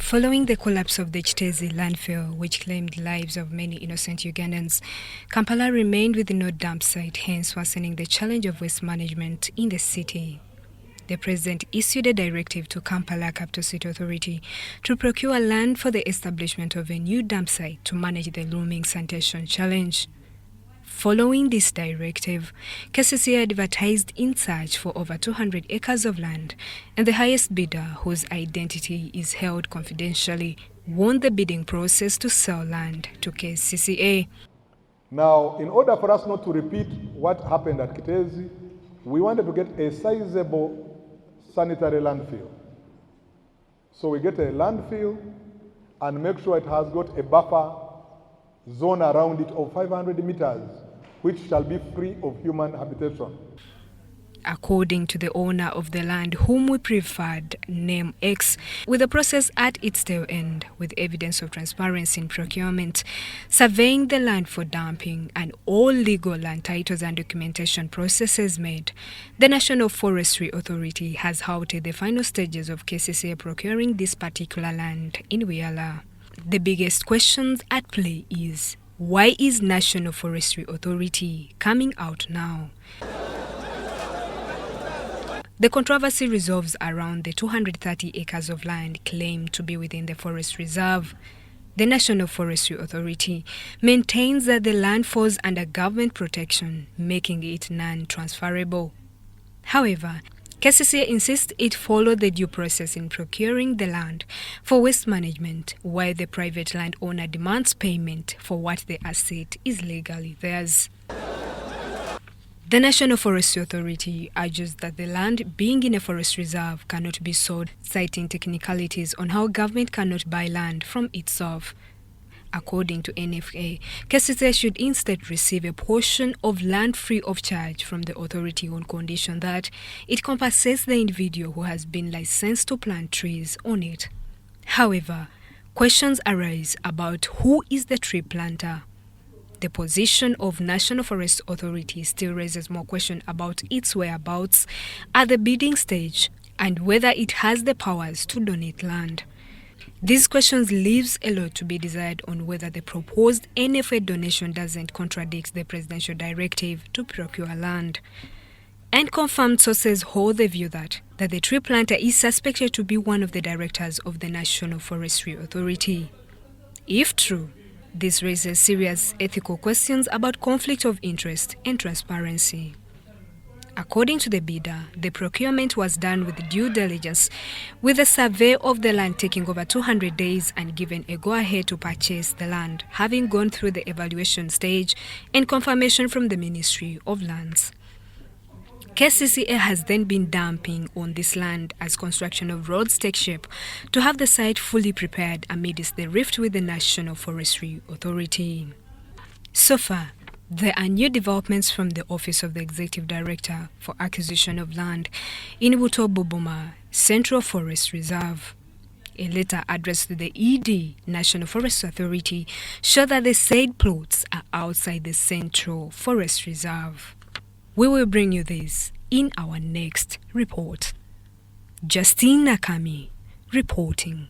Following the collapse of the Kcca landfill, which claimed lives of many innocent Ugandans, Kampala remained with no dump site, hence worsening the challenge of waste management in the city. The President issued a directive to Kampala Capital City Authority to procure land for the establishment of a new dump site to manage the looming sanitation challenge. Following this directive, Kcca advertised in search for over 200 acres of land, and the highest bidder, whose identity is held confidentially, won the bidding process to sell land to Kcca. Now, in order for us not to repeat what happened at Kcca, we wanted to get a sizable sanitary landfill. So we get a landfill and make sure it has got a buffer zone around it of 500 meters, which shall be free of human habitation. According to the owner of the land, whom we preferred name X, with the process at its tail end, with evidence of transparency in procurement, surveying the land for dumping, and all legal land titles and documentation processes made, the National Forestry Authority has halted the final stages of Kcca procuring this particular land in Buyale. The biggest questions at play is, why is National Forestry Authority coming out now? The controversy revolves around the 230 acres of land claimed to be within the forest reserve. The National Forestry Authority maintains that the land falls under government protection, making it non-transferable. However, Kcca insists it followed the due process in procuring the land for waste management, while the private landowner demands payment for what the asset is legally theirs. The National Forestry Authority urges that the land being in a forest reserve cannot be sold, citing technicalities on how government cannot buy land from itself. According to NFA, Kcca should instead receive a portion of land free of charge from the authority on condition that it compensates the individual who has been licensed to plant trees on it. However, questions arise about who is the tree planter. The position of National Forest Authority still raises more questions about its whereabouts at the bidding stage and whether it has the powers to donate land. These questions leaves a lot to be desired on whether the proposed NFA donation doesn't contradict the presidential directive to procure land. And confirmed sources hold the view that the tree planter is suspected to be one of the directors of the National Forestry Authority. If true, this raises serious ethical questions about conflict of interest and transparency. According to the bidder, the procurement was done with due diligence, with a survey of the land taking over 200 days and given a go-ahead to purchase the land, having gone through the evaluation stage and confirmation from the Ministry of Lands. Kcca has then been dumping on this land as construction of roads take shape to have the site fully prepared amidst the rift with the National Forestry Authority. So far, there are new developments from the Office of the Executive Director for Acquisition of Land in Butobubuma Central Forest Reserve. A letter addressed to the ED, National Forestry Authority, showed that the said plots are outside the Central Forest Reserve. We will bring you this in our next report. Justine Nakami reporting.